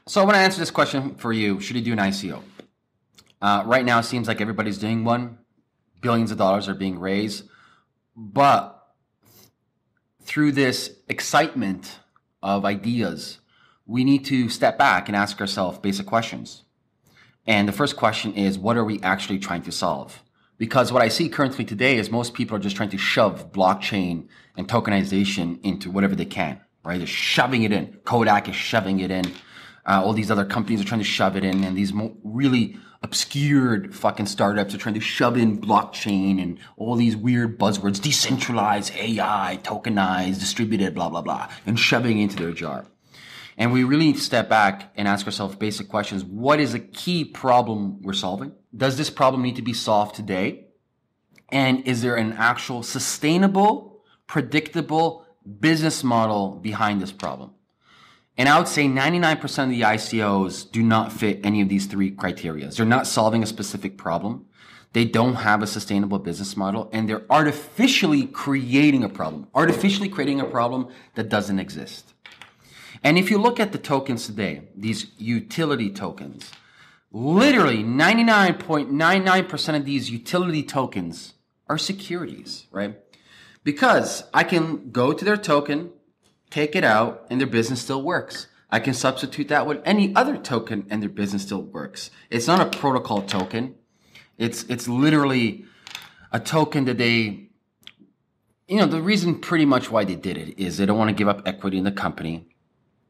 So I want to answer this question for you. Should you do an ICO? Right now, it seems like everybody's doing one. Billions of dollars are being raised. But through this excitement of ideas, we need to step back and ask ourselves basic questions. And the first question is, what are we actually trying to solve? Because what I see currently today is most people are just trying to shove blockchain and tokenization into whatever they can, right? They're shoving it in. Kodak is shoving it in. All these other companies are trying to shove it in, and these really obscured fucking startups are trying to shove in blockchain and all these weird buzzwords, decentralized, AI, tokenized, distributed, blah, blah, blah, and shoving it into their jar. And we really need to step back and ask ourselves basic questions. What is a key problem we're solving? Does this problem need to be solved today? And is there an actual sustainable, predictable business model behind this problem? And I would say 99% of the ICOs do not fit any of these three criteria. They're not solving a specific problem. They don't have a sustainable business model, and they're artificially creating a problem that doesn't exist. And if you look at the tokens today, these utility tokens, literally 99.99% of these utility tokens are securities, right? Because I can go to their token, take it out, and their business still works. I can substitute that with any other token and their business still works. It's not a protocol token. It's literally a token that they, the reason pretty much why they did it is they don't want to give up equity in the company.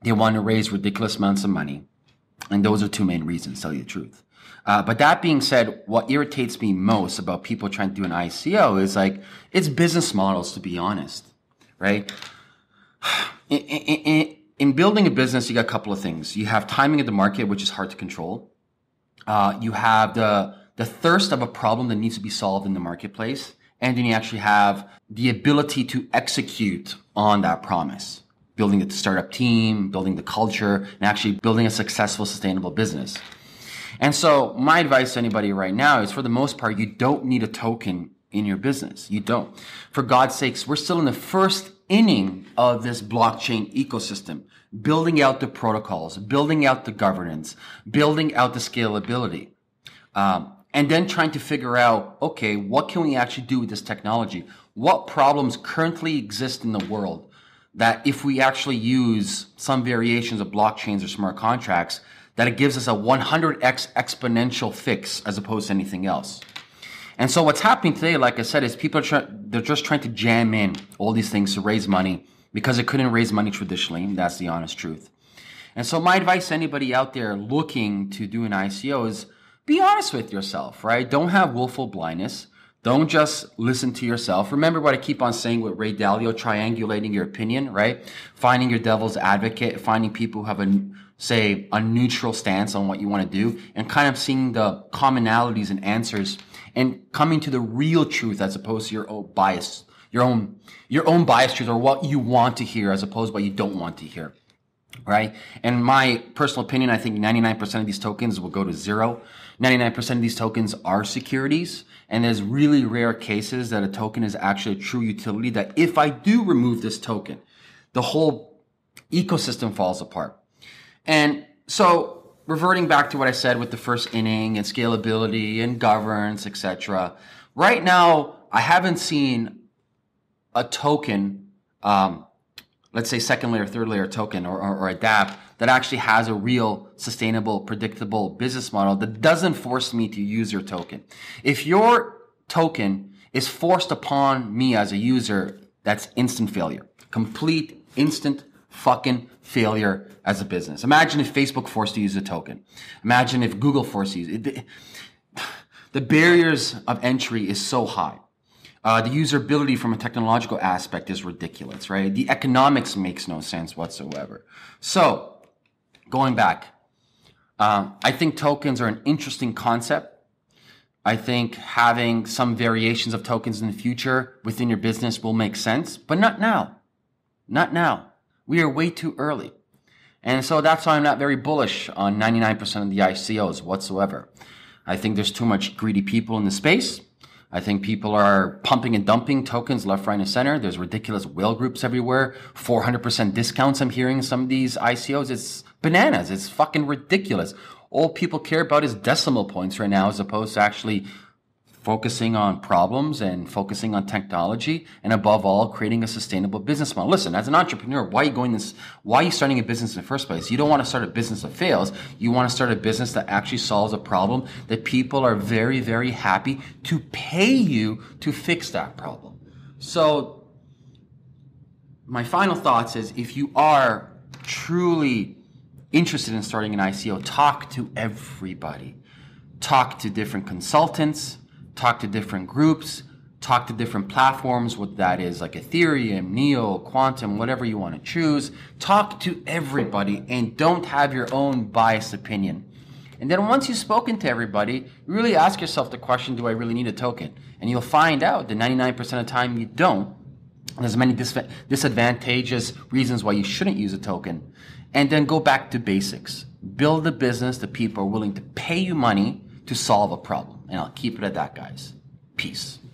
They want to raise ridiculous amounts of money. And those are two main reasons, to tell you the truth. But that being said, what irritates me most about people trying to do an ICO is it's business models, to be honest, right? In building a business, you got a couple of things. You have timing of the market, which is hard to control. You have the thirst of a problem that needs to be solved in the marketplace. And then you actually have the ability to execute on that promise. Building the startup team, building the culture, and actually building a successful, sustainable business. And so my advice to anybody right now is, for the most part, you don't need a token in your business. You don't. For God's sakes, we're still in the first inning of this blockchain ecosystem, building out the protocols, building out the governance, building out the scalability, and then trying to figure out, okay, what can we actually do with this technology? What problems currently exist in the world that if we actually use some variations of blockchains or smart contracts, that it gives us a 100x exponential fix as opposed to anything else. And so what's happening today, like I said, is people they're just trying to jam in all these things to raise money because they couldn't raise money traditionally. That's the honest truth. And so my advice to anybody out there looking to do an ICO is be honest with yourself, right? Don't have willful blindness. Don't just listen to yourself. Remember what I keep on saying with Ray Dalio, triangulating your opinion, right? Finding your devil's advocate, finding people who have a neutral stance on what you want to do, and kind of seeing the commonalities and answers and coming to the real truth as opposed to your own bias, your own bias truth, or what you want to hear as opposed to what you don't want to hear, right? And my personal opinion, I think 99% of these tokens will go to zero. 99% of these tokens are securities, and there's really rare cases that a token is actually a true utility, that if I do remove this token, the whole ecosystem falls apart. And so reverting back to what I said with the first inning and scalability and governance, etc. Right now, I haven't seen a token, let's say second layer, third layer token or a dApp that actually has a real sustainable, predictable business model that doesn't force me to use your token. If your token is forced upon me as a user, that's instant failure. Complete, instant fucking failure as a business. Imagine if Facebook forced to use a token. Imagine if Google forced to use it. The barriers of entry is so high. The usability from a technological aspect is ridiculous, right? The economics makes no sense whatsoever. So, going back, I think tokens are an interesting concept. I think having some variations of tokens in the future within your business will make sense, but not now. Not now. We are way too early. And so that's why I'm not very bullish on 99% of the ICOs whatsoever. I think there's too much greedy people in the space. I think people are pumping and dumping tokens left, right, and center. There's ridiculous whale groups everywhere. 400% discounts I'm hearing in some of these ICOs. It's bananas. It's fucking ridiculous. All people care about is decimal points right now, as opposed to actually focusing on problems and focusing on technology, and above all, creating a sustainable business model. Listen, as an entrepreneur, why are you starting a business in the first place? You don't want to start a business that fails. You want to start a business that actually solves a problem that people are very, very happy to pay you to fix that problem. So my final thoughts is, if you are truly interested in starting an ICO, talk to everybody. Talk to different consultants, talk to different groups, talk to different platforms, what that is, like Ethereum, Neo, Quantum, whatever you want to choose. Talk to everybody and don't have your own biased opinion. And then once you've spoken to everybody, really ask yourself the question, do I really need a token? And you'll find out that 99% of the time you don't. There's many disadvantageous reasons why you shouldn't use a token. And then go back to basics. Build a business that people are willing to pay you money to solve a problem. And I'll keep it at that, guys. Peace.